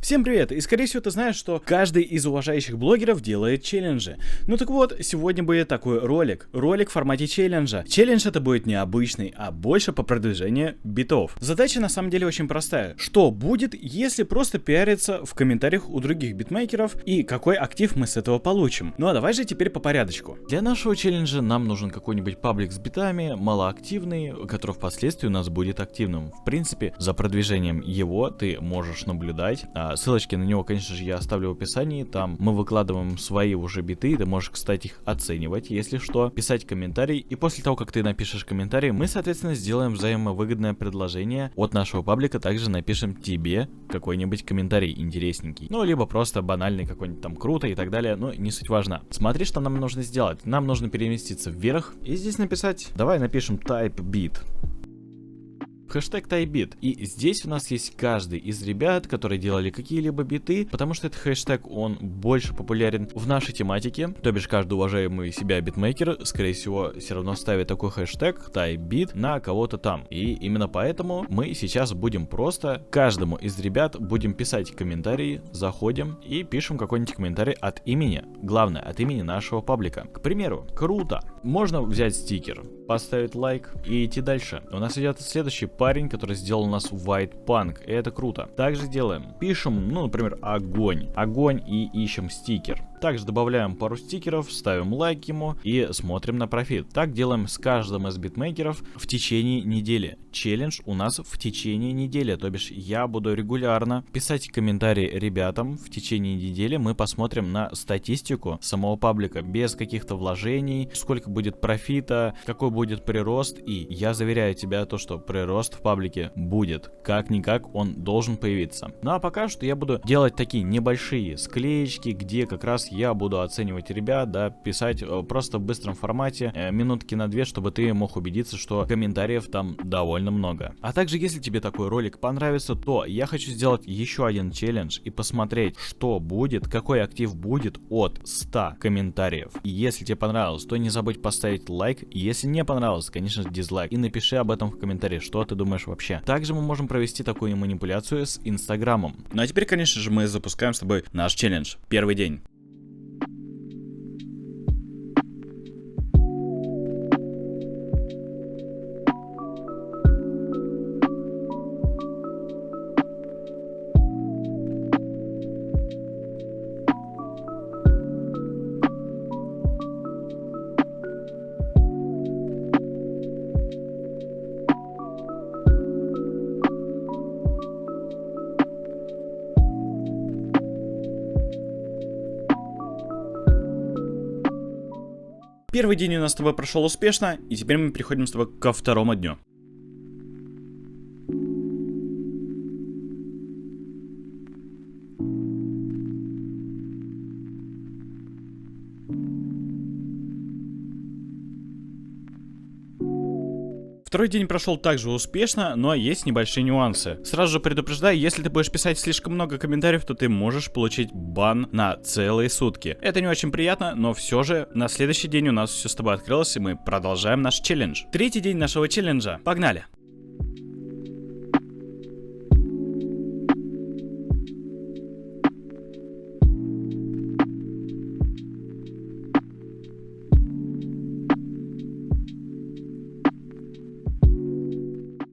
Всем привет, и скорее всего ты знаешь, что каждый из уважающих блогеров делает челленджи. Ну так вот, сегодня будет такой ролик в формате челленджа. Челлендж это будет не обычный, а больше по продвижению битов. Задача на самом деле очень простая. Что будет, если просто пиариться в комментариях у других битмейкеров и какой актив мы с этого получим? Ну а давай же теперь по порядочку. Для нашего челленджа нам нужен какой-нибудь паблик с битами, малоактивный, который впоследствии у нас будет активным. В принципе, за продвижением его ты можешь наблюдать. Ссылочки на него, конечно же, я оставлю в описании. Там мы выкладываем свои уже биты. Ты можешь, кстати, их оценивать, если что, писать комментарий. И после того, как ты напишешь комментарий, мы, соответственно, сделаем взаимовыгодное предложение от нашего паблика. Также напишем тебе какой-нибудь комментарий интересненький. Ну, либо просто банальный какой-нибудь там круто и так далее. Но не суть важна. Смотри, что нам нужно сделать. Нам нужно переместиться вверх и здесь написать. Давай напишем type beat. Хэштег TypeBeat. И здесь у нас есть каждый из ребят, которые делали какие-либо биты, потому что этот хэштег, он больше популярен в нашей тематике. То бишь, каждый уважаемый себя битмейкер, скорее всего, все равно ставит такой хэштег TypeBeat на кого-то там. И именно поэтому мы сейчас будем просто каждому из ребят будем писать комментарии, заходим и пишем какой-нибудь комментарий от имени. Главное, от имени нашего паблика. К примеру, круто. Можно взять стикер, поставить лайк и идти дальше. У нас идет следующий парень, который сделал у нас White Punk, и это круто. Также делаем, пишем, ну, например, огонь и ищем стикер. Также добавляем пару стикеров, ставим лайк ему и смотрим на профит. Так делаем с каждым из битмейкеров в течение недели. Челлендж у нас в течение недели, то бишь я буду регулярно писать комментарии ребятам. В течение недели мы посмотрим на статистику самого паблика, без каких-то вложений, сколько будет профита, какой будет прирост, и я заверяю тебя то, что прирост в паблике будет. Как-никак он должен появиться. Ну а пока что я буду делать такие небольшие склеечки, где как раз я буду оценивать ребят, да, писать просто в быстром формате, минутки на 2, чтобы ты мог убедиться, что комментариев там довольно много. А также, если тебе такой ролик понравится, то я хочу сделать еще один челлендж и посмотреть, что будет, какой актив будет от 100 комментариев. И если тебе понравилось, то не забудь поставить лайк. Если не понравилось, конечно же, дизлайк. И напиши об этом в комментарии, что ты думаешь вообще. Также мы можем провести такую манипуляцию с Инстаграмом. Ну а теперь, конечно же, мы запускаем с тобой наш челлендж. Первый день. Первый день у нас с тобой прошел успешно, и теперь мы переходим с тобой ко второму дню. Второй день прошел также успешно, но есть небольшие нюансы. Сразу же предупреждаю, если ты будешь писать слишком много комментариев, то ты можешь получить бан на целые сутки. Это не очень приятно, но все же на следующий день у нас все с тобой открылось, и мы продолжаем наш челлендж. Третий день нашего челленджа. Погнали!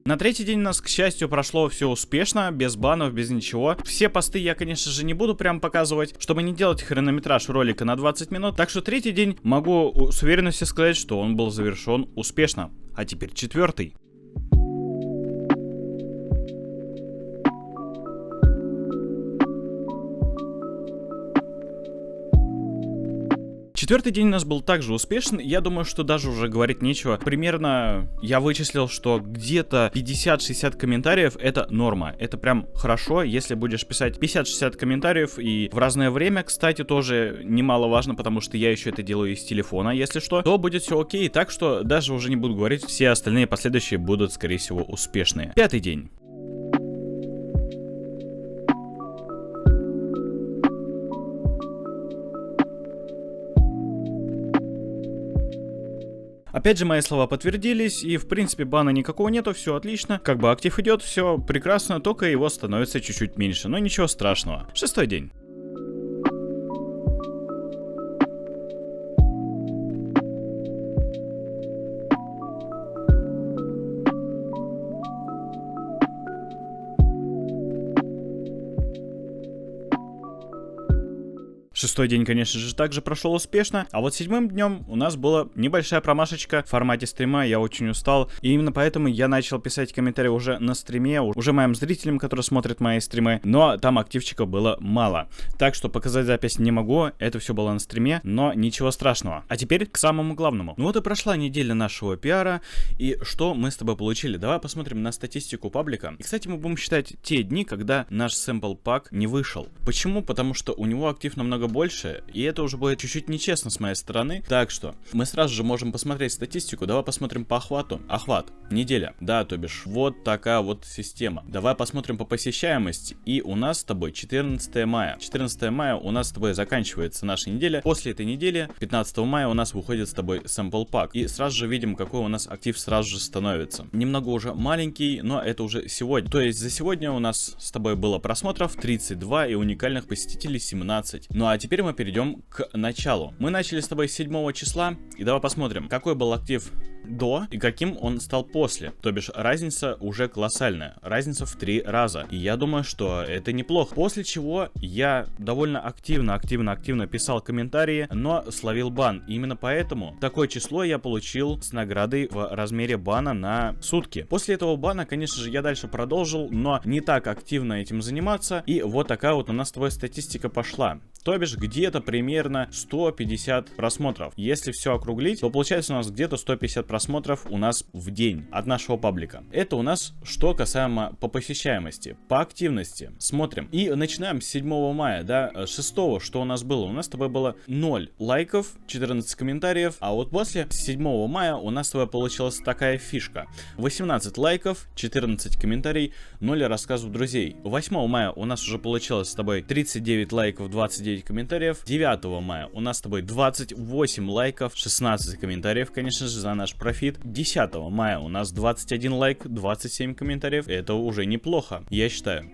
На третий день у нас, к счастью, прошло все успешно, без банов, без ничего. Все посты я, конечно же, не буду прям показывать, чтобы не делать хронометраж ролика на 20 минут. Так что третий день могу с уверенностью сказать, что он был завершен успешно. А теперь четвертый. Четвертый день у нас был также успешен, я думаю, что даже уже говорить нечего. Примерно я вычислил, что где-то 50-60 комментариев это норма. Это прям хорошо, если будешь писать 50-60 комментариев и в разное время, кстати, тоже немаловажно, потому что я еще это делаю из телефона, если что, то будет все окей. Так что даже уже не буду говорить, все остальные последующие будут, скорее всего, успешные. Пятый день. Опять же, мои слова подтвердились, и в принципе бана никакого нету, все отлично. Как бы актив идет, все прекрасно, только его становится чуть-чуть меньше, но ничего страшного. 6-й день. Шестой день, конечно же, также прошел успешно, а вот 7-м днем у нас была небольшая промашечка в формате стрима, я очень устал, и именно поэтому я начал писать комментарии уже на стриме, уже моим зрителям, которые смотрят мои стримы, но там активчика было мало, так что показать запись не могу, это все было на стриме, но ничего страшного. А теперь к самому главному. Ну вот и прошла неделя нашего пиара, и что мы с тобой получили? Давай посмотрим на статистику паблика. И, кстати, мы будем считать те дни, когда наш сэмпл пак не вышел. Почему? Потому что у него актив намного больше, и это уже будет чуть-чуть нечестно с моей стороны. Так что мы сразу же можем посмотреть статистику. Давай посмотрим по охвату. Охват, неделя, да, то бишь вот такая вот система. Давай посмотрим по посещаемости, и у нас с тобой 14 мая. 14 мая у нас с тобой заканчивается наша неделя. После этой недели, 15 мая, у нас выходит с тобой sample pack, и сразу же видим, какой у нас актив сразу же становится. Немного уже маленький, но это уже сегодня. То есть за сегодня у нас с тобой было просмотров 32 и уникальных посетителей 17. Ну а теперь мы перейдем к началу. Мы начали с тобой с 7 числа, и давай посмотрим, какой был актив до и каким он стал после. То бишь разница уже колоссальная, разница в 3 раза. И я думаю, что это неплохо. После чего я довольно активно писал комментарии, но словил бан. И именно поэтому такое число я получил с наградой в размере бана на сутки. После этого бана, конечно же, я дальше продолжил, но не так активно этим заниматься. И вот такая вот у нас с тобой статистика пошла. То бишь где-то примерно 150 просмотров. Если все округлить, то получается у нас где-то 150 просмотров у нас в день от нашего паблика. Это у нас что касаемо по посещаемости. По активности смотрим. И начинаем с 7 мая, да, 6, что у нас было? У нас с тобой было 0 лайков, 14 комментариев, а вот после 7 мая у нас с тобой получилась такая фишка. 18 лайков, 14 комментариев, 0 рассказов друзей. 8 мая у нас уже получилось с тобой 39 лайков, 29 комментариев. 9 мая у нас с тобой 28 лайков, 16 комментариев, конечно же, за наш профит. 10 мая у нас 21 лайк, 27 комментариев. Это уже неплохо, я считаю.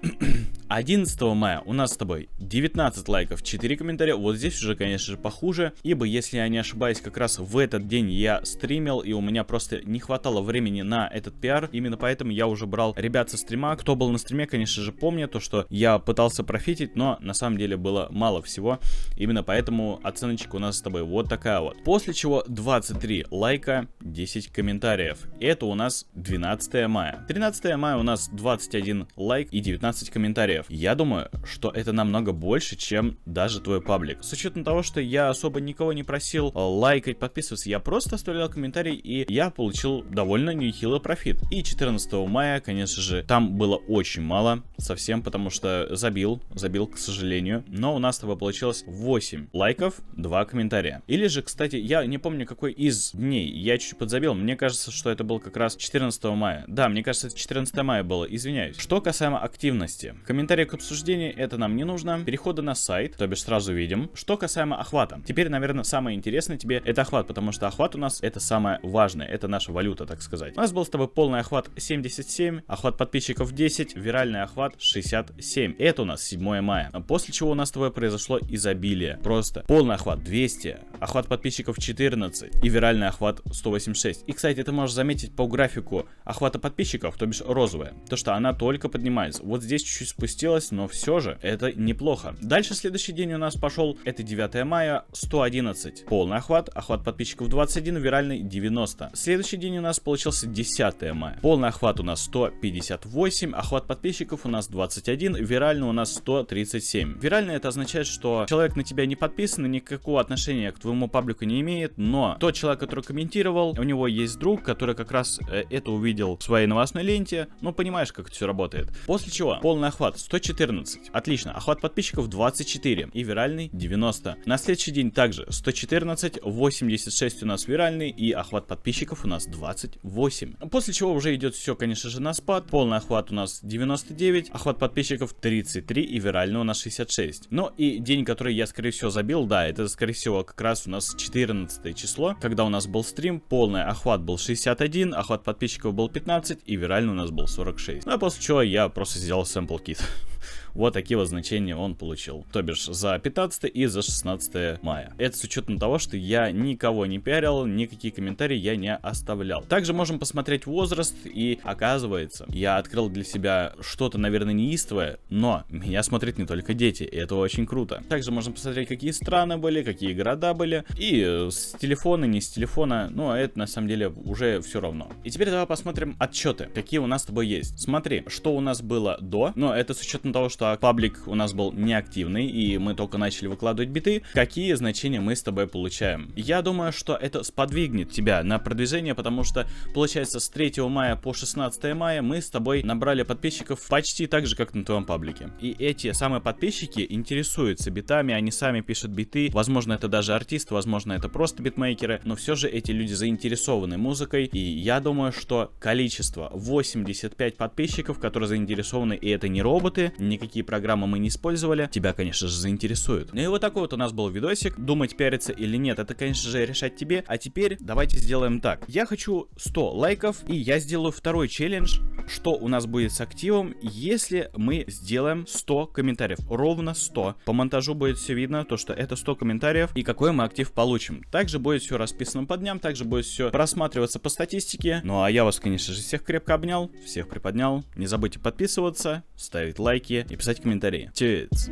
11 мая у нас с тобой 19 лайков, 4 комментария. Вот здесь уже, конечно же, похуже, ибо, если я не ошибаюсь, как раз в этот день я стримил, и у меня просто не хватало времени на этот пиар. Именно поэтому я уже брал ребят со стрима. Кто был на стриме, конечно же, помнит то, что я пытался профитить, но на самом деле было мало всего. Именно поэтому оценочка у нас с тобой вот такая вот. После чего 23 лайка, 10 комментариев. Это у нас 12 мая. 13 мая у нас 21 лайк и 19 комментариев. Я думаю, что это намного больше, чем даже твой паблик. С учетом того, что я особо никого не просил лайкать, подписываться, я просто оставлял комментарий, и я получил довольно нехилый профит. И 14 мая, конечно же, там было очень мало, совсем, потому что забил, к сожалению. Но у нас с тобой получилось 8 лайков, 2 комментария. Или же, кстати, я не помню, какой из дней, я чуть-чуть подзабил. Мне кажется, что это был как раз 14 мая. Да, мне кажется, это 14 мая было, извиняюсь. Что касаемо активности. Комментарии к обсуждению, это нам не нужно. Переходы на сайт, то бишь сразу видим. Что касаемо охвата. Теперь, наверное, самое интересное тебе это охват, потому что охват у нас это самое важное, это наша валюта, так сказать. У нас был с тобой полный охват 77, охват подписчиков 10, виральный охват 67. Это у нас 7 мая. После чего у нас с тобой произошло изобилие. Просто полный охват 200, охват подписчиков 14 и виральный охват 186. И, кстати, ты можешь заметить по графику охвата подписчиков, то бишь розовая, то что она только поднимается. Вот здесь чуть-чуть спустилась, но все же это неплохо. Дальше следующий день у нас пошел, это 9 мая, 111 полный охват, охват подписчиков 21, виральный 90. Следующий день у нас получился 10 мая. Полный охват у нас 158, охват подписчиков у нас 21, виральный у нас 137. Виральный это означает, что человек на тебя не подписан и никакого отношения к твоему паблику не имеет, но тот человек, который комментировал, у него есть друг, который как раз это увидел в своей новостной ленте, ну понимаешь, как это все работает. После чего полный охват 114. Отлично. Охват подписчиков 24 и виральный 90. На следующий день также 114, 86 у нас виральный и охват подписчиков у нас 28. После чего уже идет все, конечно же, на спад. Полный охват у нас 99, охват подписчиков 33 и виральный у нас 66. Ну и день, который я, скорее всего, забил, да, это, скорее всего, как раз у нас 14 число, когда у нас был стрим, полный охват был 61, охват подписчиков был 15 и виральный у нас был 46. Ну а после чего я просто сделал sample kit. Вот такие вот значения он получил. То бишь за 15 и за 16 мая. Это с учетом того, что я никого не пиарил, никакие комментарии я не оставлял. Также можем посмотреть возраст, и оказывается, я открыл для себя что-то, наверное, неистовое, но меня смотрят не только дети, и это очень круто. Также можем посмотреть, какие страны были, какие города были, и с телефона, не с телефона, но это на самом деле уже все равно. И теперь давай посмотрим отчеты, какие у нас с тобой есть. Смотри, что у нас было до, но это с учетом того, что паблик у нас был неактивный, и мы только начали выкладывать биты, какие значения мы с тобой получаем. Я думаю, что это сподвигнет тебя на продвижение, потому что, получается, с 3 мая по 16 мая мы с тобой набрали подписчиков почти так же, как на твоем паблике. И эти самые подписчики интересуются битами, они сами пишут биты, возможно, это даже артисты, возможно, это просто битмейкеры, но все же эти люди заинтересованы музыкой, и я думаю, что количество 85 подписчиков, которые заинтересованы, и это не роботы, никакие программы мы не использовали, тебя, конечно же, заинтересует. Ну и вот такой вот у нас был видосик. Думать, пиариться или нет, это, конечно же, решать тебе. А теперь давайте сделаем так. Я хочу 100 лайков, и я сделаю второй челлендж, что у нас будет с активом, если мы сделаем 100 комментариев. Ровно 100. По монтажу будет все видно, то что это 100 комментариев, и какой мы актив получим. Также будет все расписано по дням, также будет все просматриваться по статистике. Ну а я вас, конечно же, всех крепко обнял, всех приподнял. Не забудьте подписываться, ставить лайки и писать комментарии. Чиз!